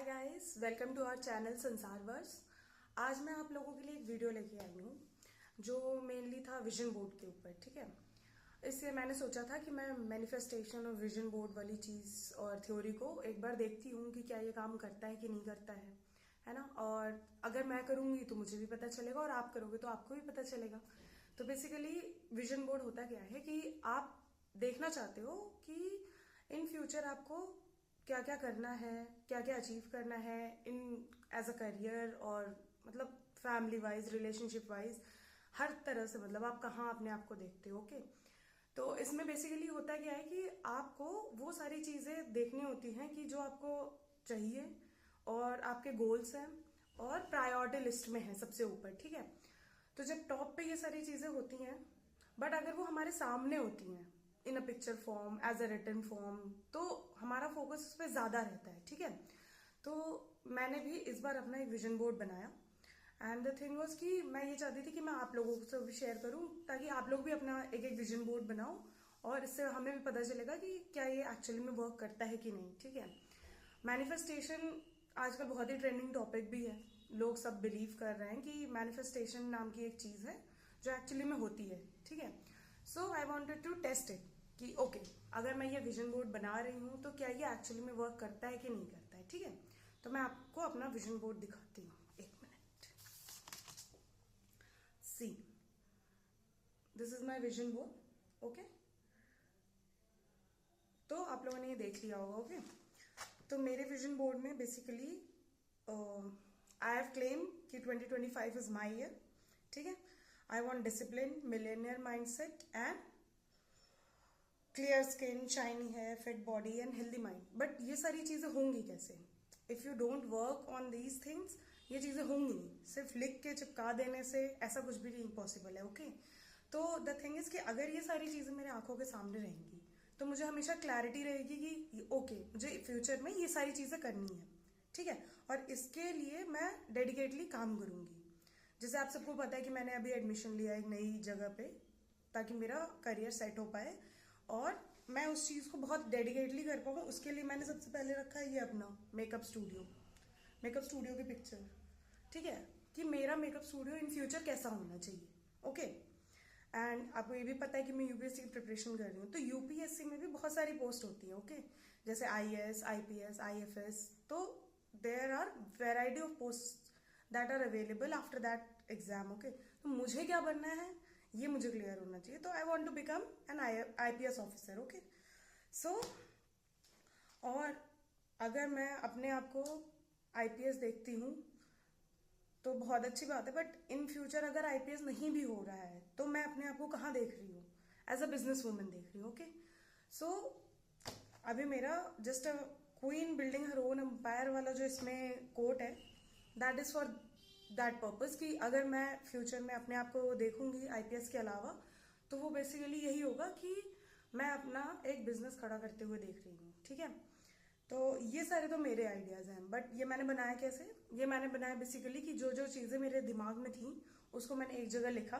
Hi guys, welcome to our channel Sansar verse. आज मैं आप लोगों के लिए एक वीडियो लेके आई हूँ जो मेनली था विजन बोर्ड के ऊपर। ठीक है, इसलिए मैंने सोचा था कि मैं मैनिफेस्टेशन और विजन बोर्ड वाली चीज़ और थ्योरी को एक बार देखती हूँ कि क्या ये काम करता है कि नहीं करता है ना। और अगर मैं करूँगी तो मुझे भी पता चलेगा और आप करोगे तो आपको भी पता चलेगा। तो बेसिकली विजन बोर्ड होता क्या है कि आप देखना चाहते हो कि इन फ्यूचर आपको क्या क्या करना है, क्या क्या अचीव करना है इन एज अ करियर और मतलब फैमिली वाइज, रिलेशनशिप वाइज, हर तरह से। मतलब आप कहाँ अपने आप को देखते हो। ओके, तो इसमें बेसिकली होता क्या है कि आपको वो सारी चीजें देखनी होती हैं कि जो आपको चाहिए और आपके गोल्स हैं और प्रायोरिटी लिस्ट में है सबसे ऊपर। ठीक है, तो जब टॉप पे ये सारी चीजें होती हैं, बट अगर वो हमारे सामने होती हैं in a picture form, as a written form, तो हमारा फोकस उस पर ज्यादा रहता है। ठीक है, तो मैंने भी इस बार अपना एक विजन बोर्ड बनाया एंड द थिंग वाज कि मैं ये चाहती थी कि मैं आप लोगों से भी शेयर करूं ताकि आप लोग भी अपना एक एक विजन बोर्ड बनाओ और इससे हमें भी पता चलेगा कि क्या ये एक्चुअली में वर्क करता है कि नहीं। ठीक है, मैनिफेस्टेशन आजकल बहुत ही ट्रेंडिंग टॉपिक भी है। लोग सब बिलीव कर रहे हैं कि मैनिफेस्टेशन नाम की एक चीज है जो एक्चुअली में होती है। ठीक है, so I wanted to test it कि ओके, अगर मैं ये विजन बोर्ड बना रही हूं तो क्या ये एक्चुअली में वर्क करता है कि नहीं करता है। ठीक है, तो मैं आपको अपना विजन बोर्ड दिखाती हूँ, एक minute. See, this is my vision board. Okay, तो आप लोगों ने ये देख लिया होगा। ओके, तो मेरे विजन बोर्ड में बेसिकली आई हैव क्लेम कि 2025 इज माई ईयर। ठीक है, I want discipline, millionaire mindset and clear skin, shiny hair, fit body and healthy mind. But ये सारी चीजें होंगी कैसे? If you don't work on these things, ये चीजें होंगी नहीं। सिर्फ लिख के चिपका देने से ऐसा कुछ भी नहीं पॉसिबल है। ओके, तो द थिंग इज कि अगर ये सारी चीजें मेरे आंखों के सामने रहेंगी तो मुझे हमेशा क्लैरिटी रहेगी कि ओके, मुझे फ्यूचर में ये सारी चीजें करनी है। ठीक है, और इसके लिए मैं डेडिकेटली काम करूंगी। जैसे आप सबको पता है कि मैंने अभी एडमिशन लिया एक नई जगह पे ताकि मेरा करियर सेट हो पाए और मैं उस चीज को बहुत डेडिकेटली कर पाऊँ। उसके लिए मैंने सबसे पहले रखा है ये अपना मेकअप स्टूडियो, मेकअप स्टूडियो की पिक्चर। ठीक है, कि मेरा मेकअप स्टूडियो इन फ्यूचर कैसा होना चाहिए। ओके, एंड आपको ये भी पता है कि मैं यूपीएससी की प्रिपरेशन कर रही हूँ, तो यूपीएससी में भी बहुत सारी पोस्ट होती है। ओके, जैसे आईएएस, आईपीएस, आईएफएस, तो there are variety of post that are available after that exam. Okay, तो मुझे क्या बनना है ये मुझे क्लियर होना चाहिए। तो I want to become an IPS officer. Okay, so और अगर मैं अपने आप को आईपीएस देखती हूँ तो बहुत अच्छी बात है, बट इन फ्यूचर अगर आईपीएस नहीं भी हो रहा है तो मैं अपने आप को कहाँ देख रही हूँ? एज अ बिजनेस वुमेन देख रही हूँ। ओके, सो अभी मेरा just a queen building her own empire वाला जो इसमें कोट है, that is for that purpose कि अगर मैं फ्यूचर में अपने आप को देखूंगी आईपीएस के अलावा तो वो बेसिकली यही होगा कि मैं अपना एक बिजनेस खड़ा करते हुए देख रही हूँ। ठीक है, तो ये सारे तो मेरे आइडियाज हैं, बट ये मैंने बनाया कैसे? ये मैंने बनाया बेसिकली कि जो जो चीजें मेरे दिमाग में थी उसको मैंने एक जगह लिखा,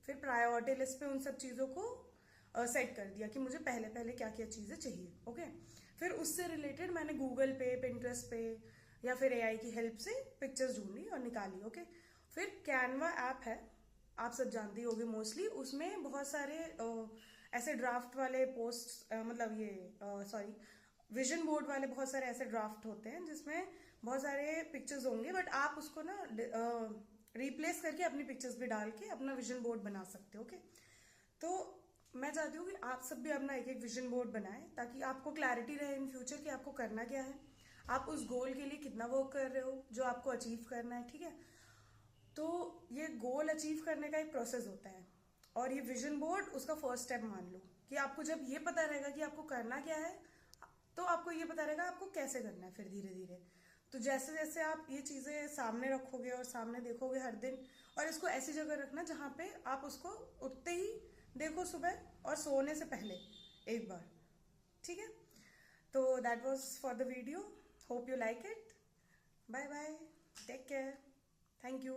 फिर प्रायोरिटी लिस्ट पे उन सब चीजों को सेट कर दिया कि मुझे पहले पहले क्या क्या चीजें चाहिए। ओके, फिर उससे रिलेटेड मैंने गूगल पे, पिंटरेस्ट पे या फिर एआई की हेल्प से पिक्चर्स ढूंढी और निकाली। ओके, फिर कैनवा ऐप है, आप सब जानती होगी मोस्टली। उसमें बहुत सारे ऐसे ड्राफ्ट वाले पोस्ट, मतलब ये सॉरी, विजन बोर्ड वाले बहुत सारे ऐसे ड्राफ्ट होते हैं जिसमें बहुत सारे पिक्चर्स होंगे, बट आप उसको ना रिप्लेस करके अपनी पिक्चर्स भी डाल के अपना विजन बोर्ड बना सकते हो। ओके, तो मैं चाहती हूँ कि आप सब भी अपना एक एक विजन बोर्ड बनाएं ताकि आपको क्लैरिटी रहे इन फ्यूचर कि आपको करना क्या है, आप उस गोल के लिए कितना वर्क कर रहे हो जो आपको अचीव करना है। ठीक है, तो ये गोल अचीव करने का एक प्रोसेस होता है और ये विजन बोर्ड उसका फर्स्ट स्टेप मान लो कि आपको जब ये पता रहेगा कि आपको करना क्या है तो आपको ये पता रहेगा आपको कैसे करना है। फिर धीरे धीरे तो जैसे जैसे आप ये चीजें सामने रखोगे और सामने देखोगे हर दिन, और इसको ऐसी जगह रखना जहां पे आप उसको उठते ही देखो सुबह और सोने से पहले एक बार। ठीक है, तो that was for the video, hope you like it. Bye bye, take care, thank you.